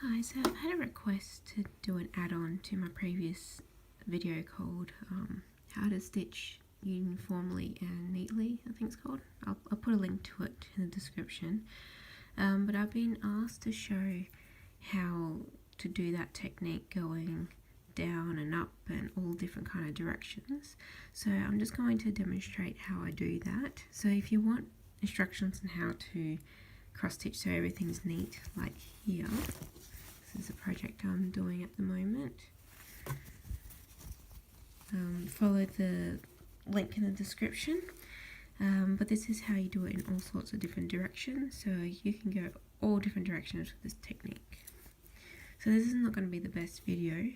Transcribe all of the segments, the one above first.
Hi, so I've had a request to do an add-on to my previous video called How to Stitch Uniformly and Neatly, I think it's called. I'll put a link to it in the description. But I've been asked to show how to do that technique going down and up and all different kind of directions. So I'm just going to demonstrate how I do that. So if you want instructions on how to cross stitch so everything's neat, like here. This is a project I'm doing at the moment. Follow the link in the description. But this is how you do it in all sorts of different directions. So you can go all different directions with this technique. So this is not going to be the best video.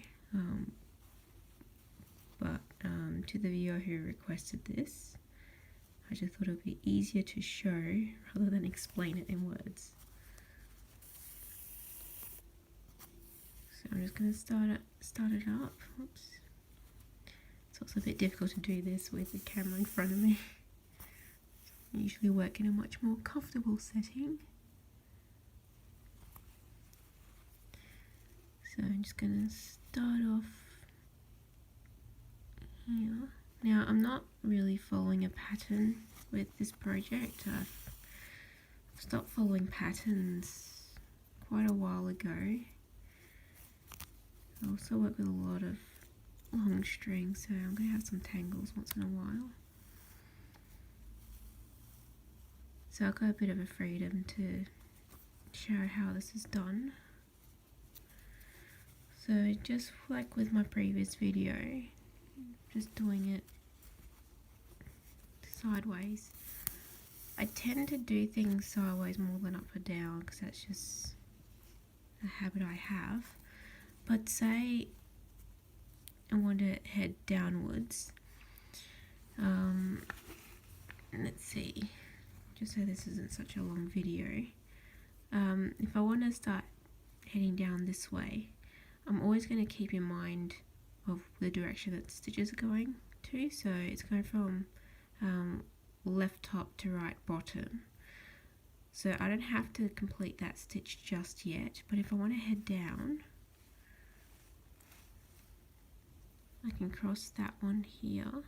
But to the viewer who requested this, I just thought it would be easier to show rather than explain it in words. So I'm just going to start it up. Oops. It's also a bit difficult to do this with the camera in front of me. I usually work in a much more comfortable setting. So I'm just going to start off here. Now I'm not really following a pattern with this project. I've stopped following patterns quite a while ago. I also work with a lot of long string, so I'm going to have some tangles once in a while. So I've got a bit of a freedom to show how this is done. So just like with my previous video, just doing it sideways. I tend to do things sideways more than up or down because that's just a habit I have. But say I want to head downwards. Let's see, just so this isn't such a long video. If I want to start heading down this way, I'm always going to keep in mind of the direction that the stitches are going to. So it's going from left top to right bottom. So I don't have to complete that stitch just yet, but if I want to head down, I can cross that one here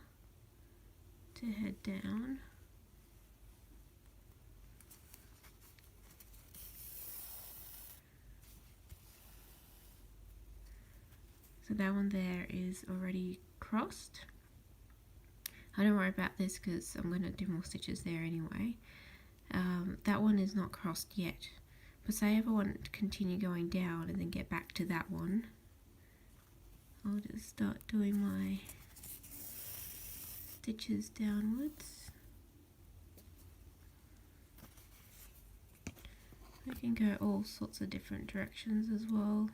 to head down. So that one there is already crossed. I don't worry about this because I'm going to do more stitches there anyway. That one is not crossed yet. But say if I want to continue going down and then get back to that one, I'll just start doing my stitches downwards. I can go all sorts of different directions as well.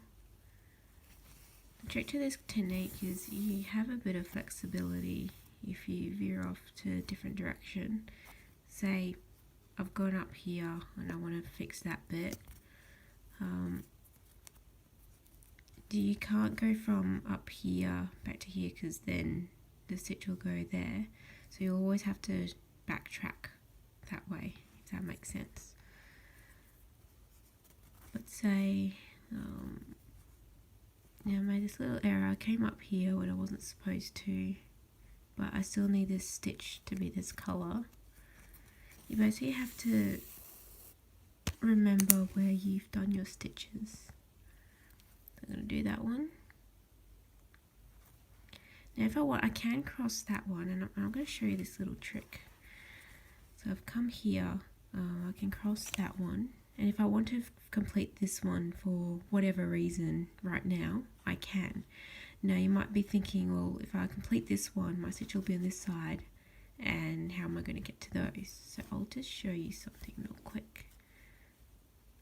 The trick to this technique is you have a bit of flexibility if you veer off to a different direction. Say I've gone up here and I want to fix that bit. You can't go from up here back to here because then the stitch will go there. So you'll always have to backtrack that way, if that makes sense. But say, now I made this little error. I came up here when I wasn't supposed to, but I still need this stitch to be this colour. You basically have to remember where you've done your stitches. I'm going to do that one. Now if I want, I can cross that one, and I'm going to show you this little trick. So I've come here, I can cross that one, and if I want to complete this one for whatever reason right now, I can. Now you might be thinking, well, if I complete this one, my stitch will be on this side, and how am I going to get to those? So I'll just show you something real quick.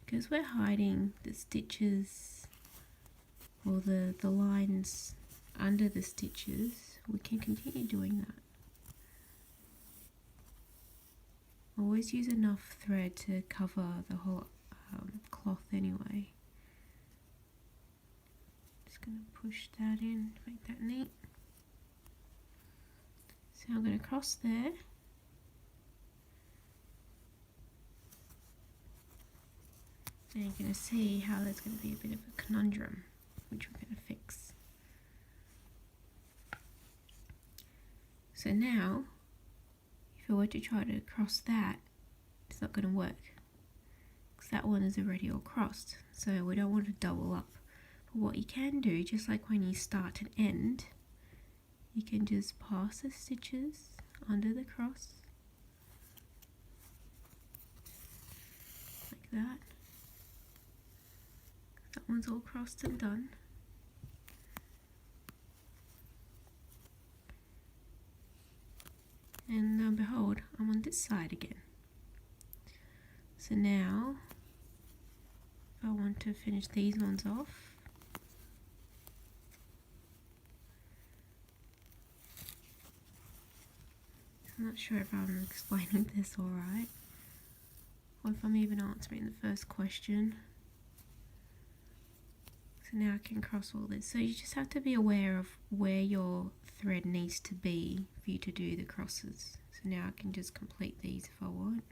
Because we're hiding the stitches or the lines under the stitches, we can continue doing that. Always use enough thread to cover the whole cloth anyway. Just going to push that in, make that neat. So I'm going to cross there. And you're going to see how there's going to be a bit of a conundrum, which we're going to fix. So now, if I were to try to cross that, it's not going to work, because that one is already all crossed, so we don't want to double up. But what you can do, just like when you start and end, you can just pass the stitches under the cross, like that. That one's all crossed and done. And lo and behold, I'm on this side again. So now, if I want to finish these ones off, I'm not sure if I'm explaining this alright, or if I'm even answering the first question. So now I can cross all this. So you just have to be aware of where your thread needs to be for you to do the crosses. So now I can just complete these if I want.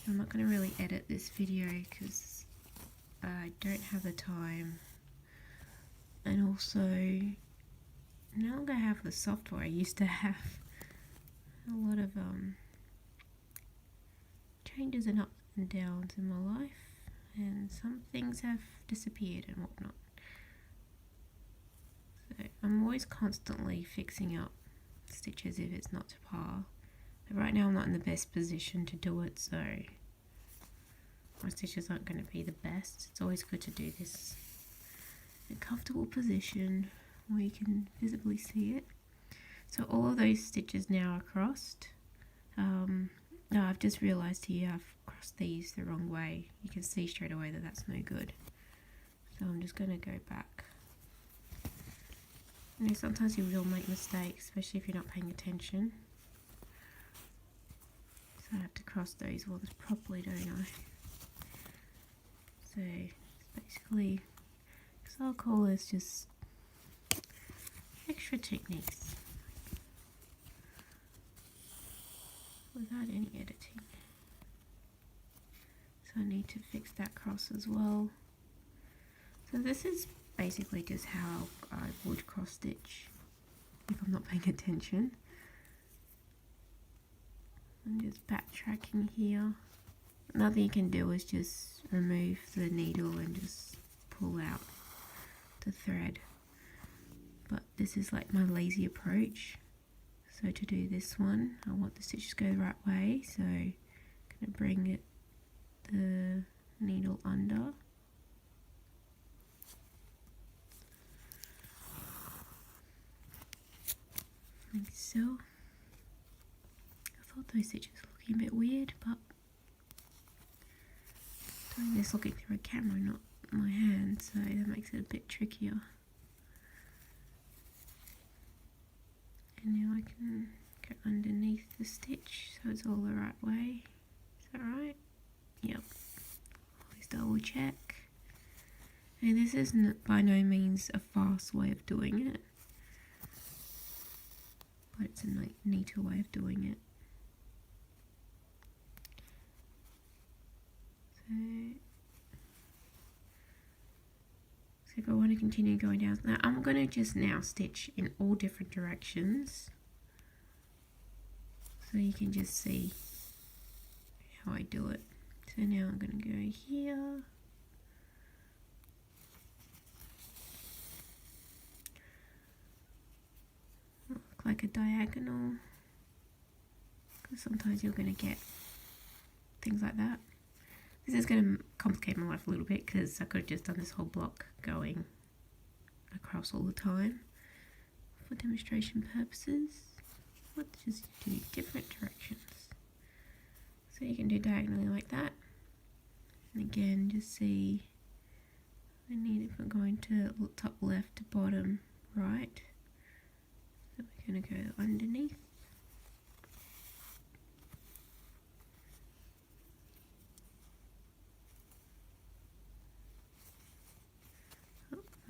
I'm not going to really edit this video because I don't have the time, and also no longer have the software I used to have. A lot of changes and ups and downs in my life, and some things have disappeared and whatnot. So I'm always constantly fixing up stitches if it's not to par. But right now I'm not in the best position to do it, so my stitches aren't going to be the best. It's always good to do this in a comfortable position where you can visibly see it. So all of those stitches now are crossed. No, I've just realised here I've crossed these the wrong way. You can see straight away that that's no good. So I'm just going to go back. You know, sometimes you will make mistakes, especially if you're not paying attention. So I have to cross those ones properly, don't I? So it's basically, because I'll call this just extra techniques without any editing. So I need to fix that cross as well. So this is basically just how I would cross stitch if I'm not paying attention. I'm just backtracking here. Another thing you can do is just remove the needle and just pull out the thread. But this is like my lazy approach. So to do this one, I want the stitches to go the right way. So I'm going to bring it, the needle under. Like so. I thought those stitches were looking a bit weird, but doing this looking through a camera, not my hand, so that makes it a bit trickier. And now I can go underneath the stitch so it's all the right way. Is that right? Yep. Always double check. And this is by no means a fast way of doing it, but it's a neater way of doing it. So if I want to continue going down, now I'm going to just now stitch in all different directions so you can just see how I do it. So now I'm going to go here, look like a diagonal, because sometimes you're going to get things like that. This is going to complicate my life a little bit because I could have just done this whole block going across all the time. For demonstration purposes, let's just do different directions. So you can do diagonally like that. And again, just see, I need if I'm going to top left, bottom, right. So we're going to go underneath.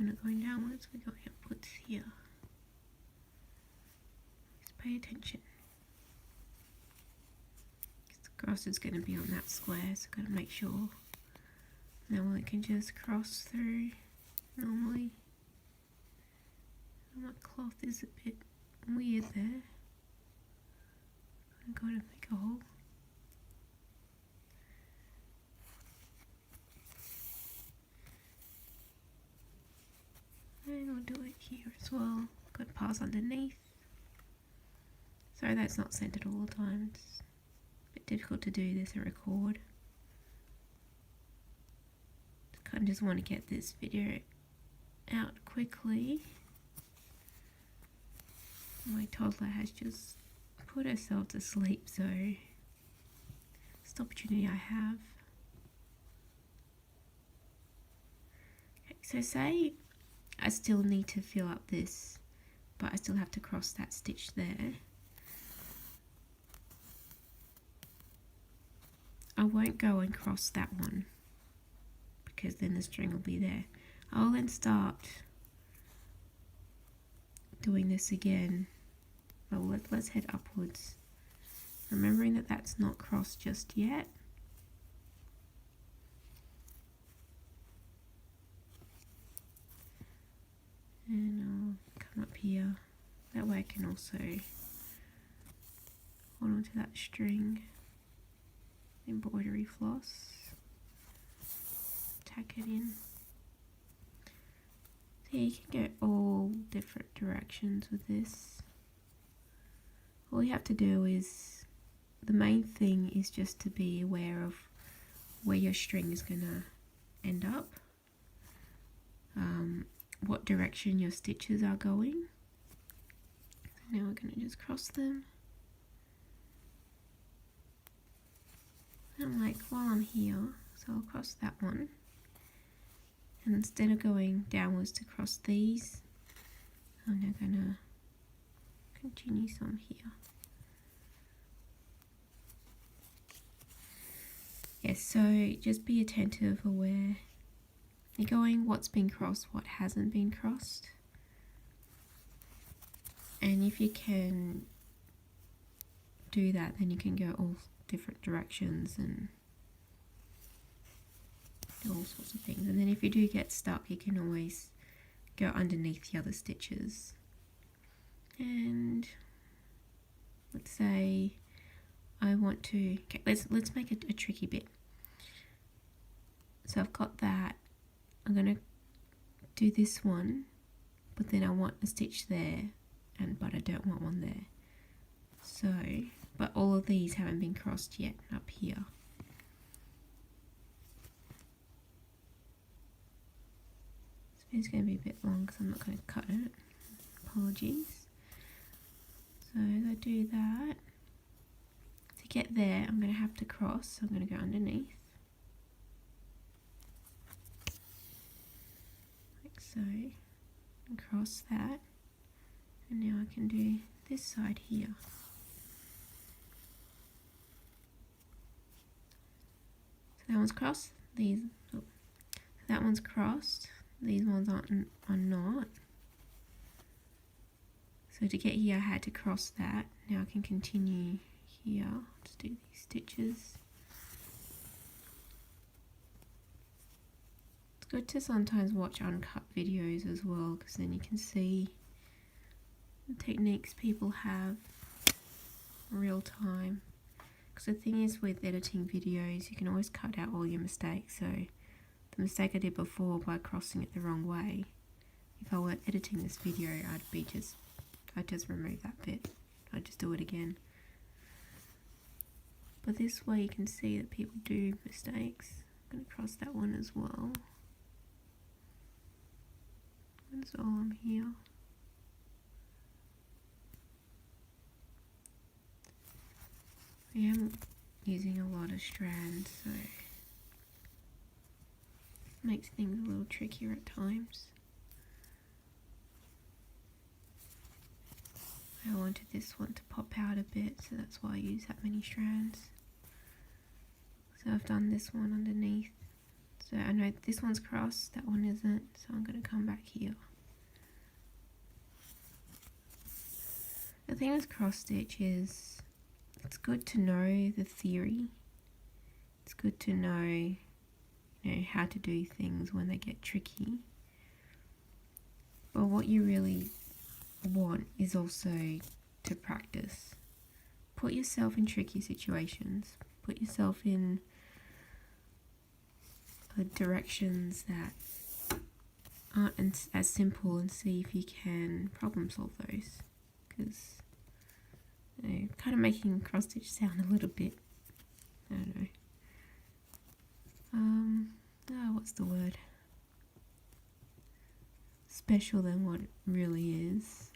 We're not going downwards, we're going upwards here. Just pay attention. Just cross is going to be on that square, so I've got to make sure. Now I can just cross through normally. My cloth is a bit weird there. I've got to make a hole. And I'll do it here as well. Got to pass underneath. Sorry that's not centered all the time. It's a bit difficult to do this and record. I just want to get this video out quickly. My toddler has just put herself to sleep, so it's the opportunity I have. Okay, so say I still need to fill up this, but I still have to cross that stitch there. I won't go and cross that one, because then the string will be there. I'll then start doing this again. Well, let's head upwards, remembering that that's not crossed just yet. And I'll come up here. That way I can also hold onto that string, embroidery floss, tack it in. So you can go all different directions with this. All you have to do is, the main thing is just to be aware of where your string is gonna end up, what direction your stitches are going. So now we're gonna just cross them. And like while I'm here, so I'll cross that one. And instead of going downwards to cross these, I'm now gonna continue some here. Yes, so just be attentive, aware. You're going what's been crossed, what hasn't been crossed. And if you can do that, then you can go all different directions and do all sorts of things. And then if you do get stuck, you can always go underneath the other stitches. And let's say I want to, okay, let's make a tricky bit. So I've got that. I'm gonna do this one, but then I want a stitch there, but I don't want one there. So, but all of these haven't been crossed yet up here. It's going to be a bit long because I'm not going to cut it. Apologies. So as I do that, to get there I'm going to have to cross, so I'm going to go underneath. Like so. And cross that. And now I can do this side here. So that one's crossed, these, oh, that one's crossed. These ones are not. So to get here I had to cross that. Now I can continue here. Just do these stitches. It's good to sometimes watch uncut videos as well, because then you can see the techniques people have in real time. Because the thing is with editing videos, you can always cut out all your mistakes. So the mistake I did before by crossing it the wrong way, if I were editing this video, I'd just remove that bit. I'd just do it again. But this way you can see that people do mistakes. I'm going to cross that one as well. That's all I'm here. I am using a lot of strands, so makes things a little trickier at times. I wanted this one to pop out a bit, so that's why I use that many strands. So I've done this one underneath. So I know this one's crossed, that one isn't, so I'm going to come back here. The thing with cross stitch is it's good to know the theory. It's good to know, how to do things when they get tricky. But what you really want is also to practice. Put yourself in tricky situations. Put yourself in directions that aren't as simple, and see if you can problem solve those. Because kind of making cross stitch sound a little bit, I don't know. What's the word? Special than what it really is.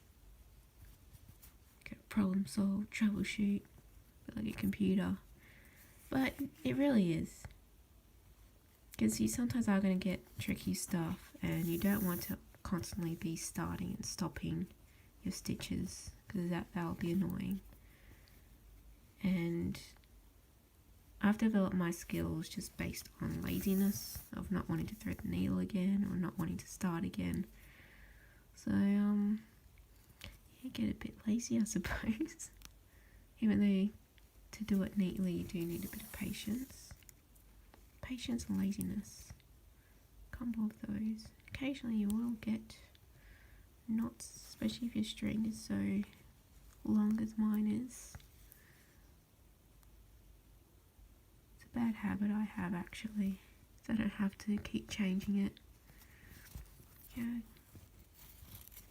Problem solve, troubleshoot, like a computer. But it really is. Because you sometimes are going to get tricky stuff, and you don't want to constantly be starting and stopping your stitches, because that'll be annoying. And I've developed my skills just based on laziness, of not wanting to thread the needle again, or not wanting to start again. So, you get a bit lazy, I suppose. Even though to do it neatly, you do need a bit of patience. Patience and laziness. Combo of those. Occasionally you will get knots, especially if your string is so long as mine is. It's a bad habit I have, actually, so I don't have to keep changing it. Yeah.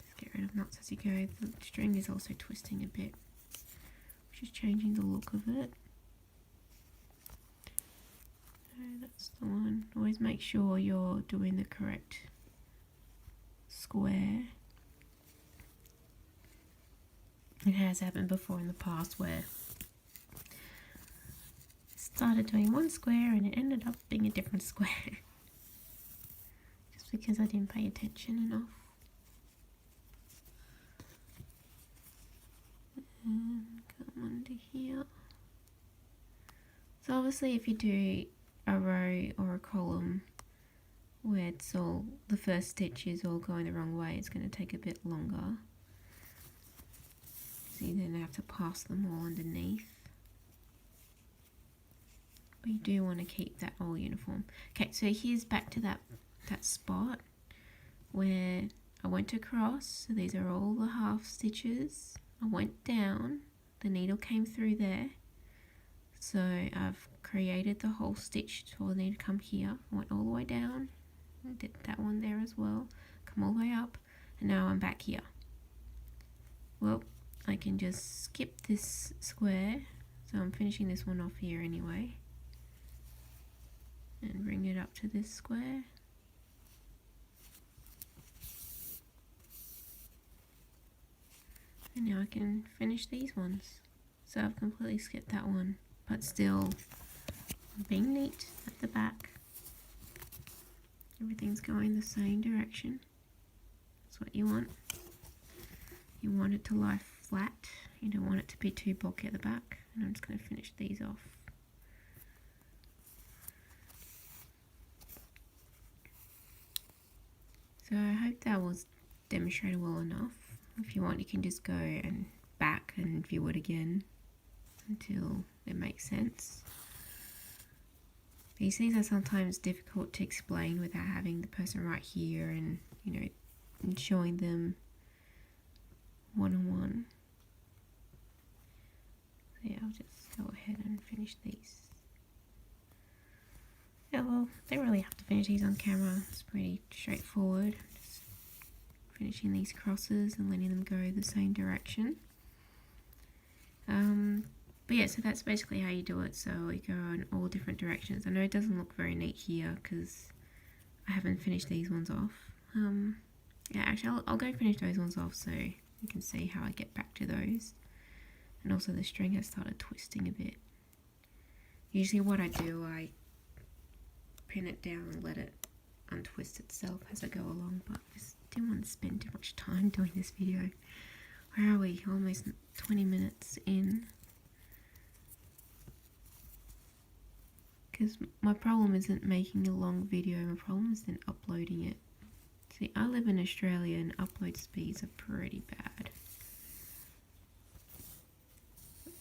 Just get rid of knots as you go. The string is also twisting a bit, which is changing the look of it. So that's the one. Always make sure you're doing the correct square. It has happened before in the past where I started doing one square and it ended up being a different square. Just because I didn't pay attention enough. And come under here. So obviously if you do a row or a column where it's all, the first stitch is all going the wrong way, it's going to take a bit longer. So you then have to pass them all underneath. But you do want to keep that all uniform. Okay, so here's back to that spot where I went across. So these are all the half stitches. I went down, the needle came through there. So I've created the whole stitch, so I need to come here. I went all the way down, did that one there as well, come all the way up, and now I'm back here. Well, I can just skip this square, so I'm finishing this one off here anyway, and bring it up to this square. And now I can finish these ones. So I've completely skipped that one, but still being neat at the back. Everything's going the same direction. That's what you want. You want it to lie flat. You don't want it to be too bulky at the back. And I'm just going to finish these off. So I hope that was demonstrated well enough. If you want, you can just go and back and view it again until it makes sense. These things are sometimes difficult to explain without having the person right here and, and showing them one-on-one. So yeah, I'll just go ahead and finish these. Yeah, well, they really have to finish these on camera. It's pretty straightforward. Just finishing these crosses and letting them go the same direction. But yeah, so that's basically how you do it. So we go in all different directions. I know it doesn't look very neat here because I haven't finished these ones off. Yeah, actually I'll go finish those ones off so you can see how I get back to those. And also the string has started twisting a bit. Usually what I do, I pin it down and let it untwist itself as I go along, but I just didn't want to spend too much time doing this video. Where are we? Almost 20 minutes in. Because my problem isn't making a long video, my problem is then uploading it. See, I live in Australia and upload speeds are pretty bad.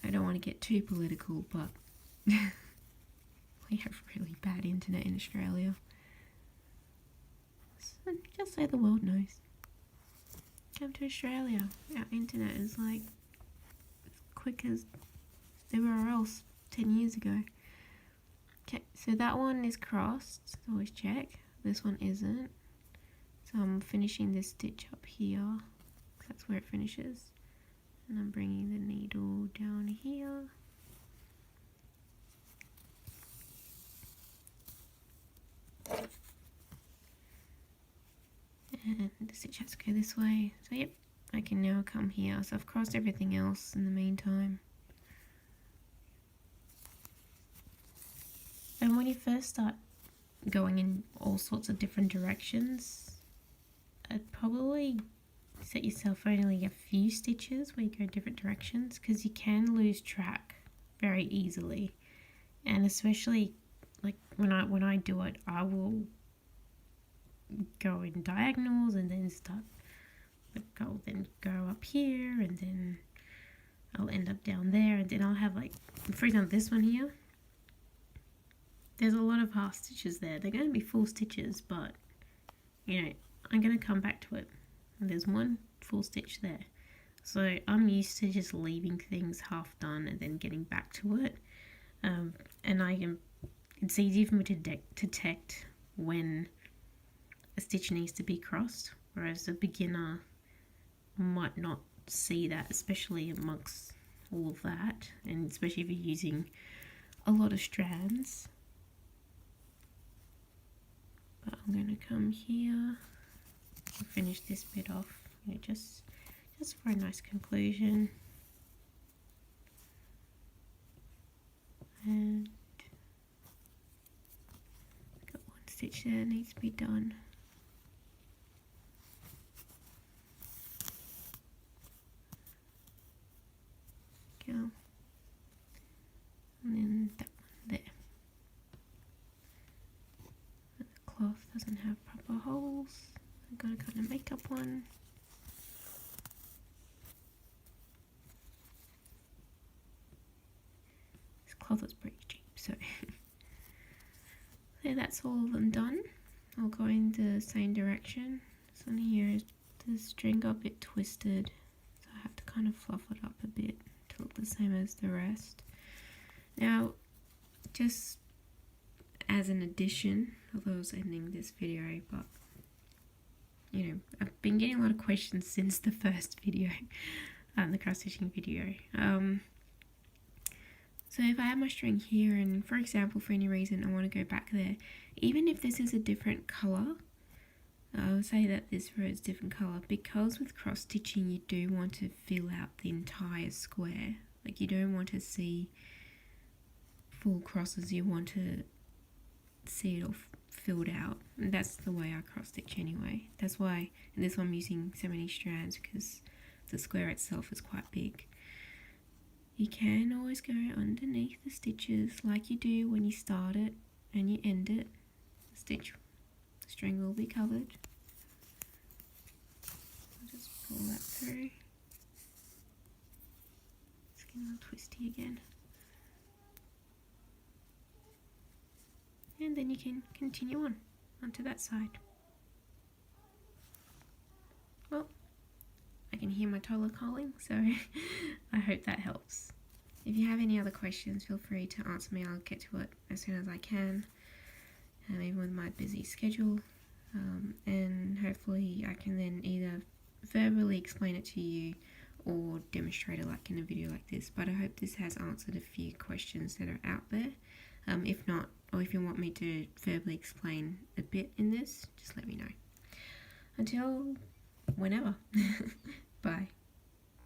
I don't want want to get too political, but we have really bad internet in Australia. So just so the world knows. Come to Australia. Our internet is like as quick as everywhere else 10 years ago. Okay, so that one is crossed. Always check. This one isn't. So I'm finishing this stitch up here. That's where it finishes. And I'm bringing the needle down here. And the stitch has to go this way. So yep, I can now come here. So I've crossed everything else in the meantime. And when you first start going in all sorts of different directions, I'd probably set yourself for only a few stitches where you go different directions, because you can lose track very easily. And especially like when I do it, I will go in diagonals and then start I'll then go up here and then I'll end up down there, and then I'll have like, for example, this one here, there's a lot of half stitches there. They're going to be full stitches, but you know, I'm going to come back to it. And there's one full stitch there. So I'm used to just leaving things half done and then getting back to it. And it's easy for me to detect when a stitch needs to be crossed, whereas a beginner might not see that, especially amongst all of that, and especially if you're using a lot of strands. But I'm going to come here and finish this bit off, you know, just for a nice conclusion. And I've got one stitch there that needs to be done. Go. And then that one there. And the cloth doesn't have proper holes. I've got to kind of make up one. This cloth is pretty cheap, so so that's all of them done. I'll go in the same direction. This one here is the string got a bit twisted, so I have to kind of fluff it up a bit to look the same as the rest. Now, just as an addition, although I was ending this video, but you know, I've been getting a lot of questions since the first video, the cross stitching video. So if I have my string here, and for example, for any reason I want to go back there, even if this is a different colour, I'll say that this row is different colour, because with cross stitching you do want to fill out the entire square. Like, you don't want to see full crosses, you want to see it all filled out. And that's the way I cross stitch anyway. That's why in this one I'm using so many strands, because the square itself is quite big. You can always go underneath the stitches like you do when you start it and you end it. The string will be covered. I'll just pull that through. It's getting a little twisty again. And then you can continue on onto that side. Well, I can hear my toddler calling, so I hope that helps. If you have any other questions, feel free to answer me. I'll get to it as soon as I can, even with my busy schedule. And hopefully I can then either verbally explain it to you or demonstrate it like in a video like this. But I hope this has answered a few questions that are out there. If not, or if you want me to verbally explain a bit in this, just let me know. Until whenever. Bye.